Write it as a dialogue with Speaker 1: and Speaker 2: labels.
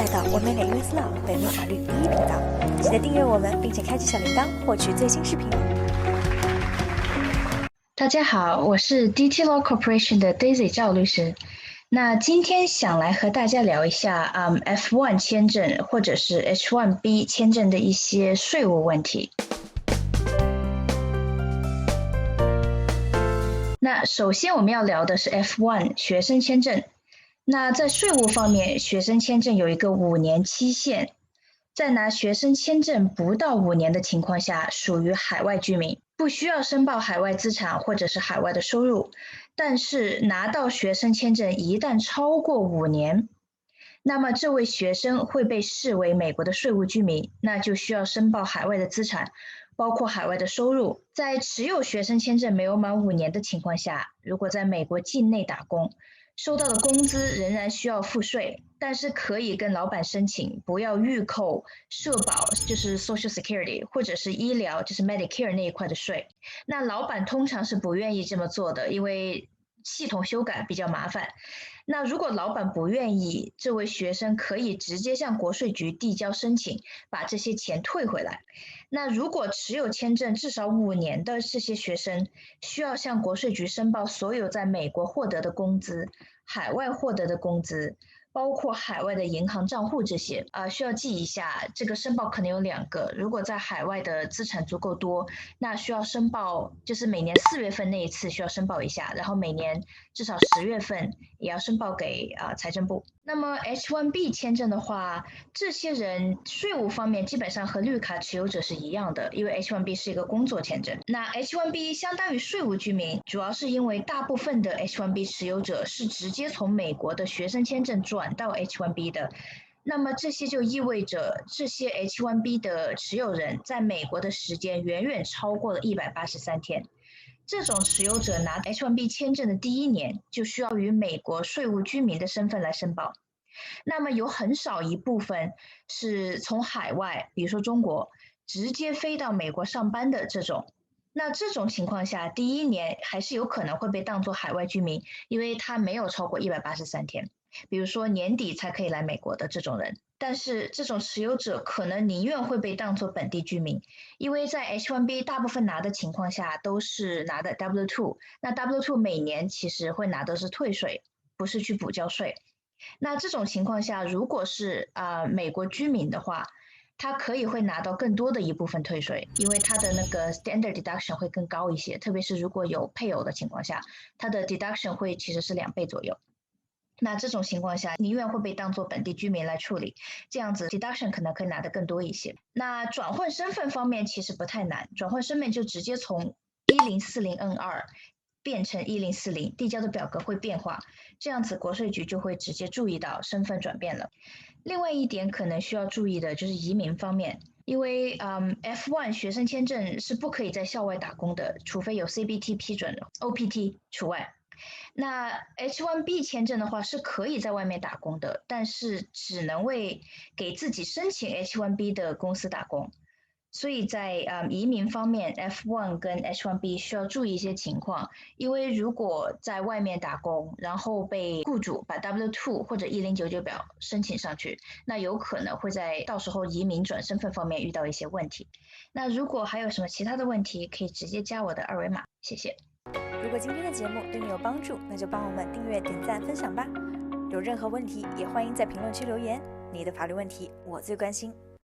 Speaker 1: 到我美美 US Law 北美法律第一频道，记得订阅我们，并且开启小铃铛，获取最新视频哦。
Speaker 2: 大家好，我是 DT Law Corporation 的 Daisy 赵律师。那今天想来和大家聊一下F1 签证或者是 H1B 签证的一些税务问题。那首先我们要聊的是 F1 学生签证。那在税务方面，学生签证有一个5年期限，在拿学生签证不到5年的情况下，属于海外居民，不需要申报海外资产或者是海外的收入。但是拿到学生签证一旦超过5年，那么这位学生会被视为美国的税务居民，那就需要申报海外的资产，包括海外的收入。在持有学生签证没有满5年的情况下，如果在美国境内打工，收到的工资仍然需要付税，但是可以跟老板申请不要预扣社保，就是 Social Security， 或者是医疗，就是 Medicare 那一块的税。那老板通常是不愿意这么做的，因为系统修改比较麻烦。那如果老板不愿意，这位学生可以直接向国税局递交申请，把这些钱退回来。那如果持有签证至少5年的这些学生，需要向国税局申报所有在美国获得的工资、海外获得的工资，包括海外的银行账户这些需要记一下，这个申报可能有2个。如果在海外的资产足够多，那需要申报，就是每年4月份那一次需要申报一下，然后每年至少10月份也要申报给财政部。那么 H1B 签证的话，这些人税务方面基本上和绿卡持有者是一样的，因为 H1B 是一个工作签证。那 H1B 相当于税务居民，主要是因为大部分的 H1B 持有者是直接从美国的学生签证转到 H1B 的。那么这些就意味着这些 H1B 的持有人在美国的时间远远超过了183天。这种持有者拿 H1B 签证的第1年就需要以美国税务居民的身份来申报。那么有很少一部分是从海外，比如说中国，直接飞到美国上班的这种。那这种情况下，第1年还是有可能会被当作海外居民，因为他没有超过183天。比如说年底才可以来美国的这种人。但是这种持有者可能宁愿会被当作本地居民，因为在 H1B 大部分拿的情况下都是拿的 W2， 那 W2 每年其实会拿的是退税，不是去补交税。那这种情况下，如果是美国居民的话，他可以会拿到更多的一部分退税，因为他的那个 standard deduction 会更高一些，特别是如果有配偶的情况下，他的 deduction 会其实是2倍左右。那这种情况下，宁愿会被当作本地居民来处理，这样子 deduction 可能可以拿得更多一些。那转换身份方面其实不太难，转换身份就直接从 1040N2 变成1040，递交的表格会变化，这样子国税局就会直接注意到身份转变了。另外一点可能需要注意的就是移民方面，因为F1 学生签证是不可以在校外打工的，除非有 CBT 批准的 ，OPT 除外。那 H1B 签证的话是可以在外面打工的，但是只能为给自己申请 H1B 的公司打工。所以在移民方面 F1 跟 H1B 需要注意一些情况，因为如果在外面打工，然后被雇主把 W2 或者1099表申请上去，那有可能会在到时候移民转身份方面遇到一些问题。那如果还有什么其他的问题，可以直接加我的2维码，谢谢。
Speaker 1: 如果今天的节目对你有帮助，那就帮我们订阅、点赞、分享吧。有任何问题也欢迎在评论区留言，你的法律问题我最关心。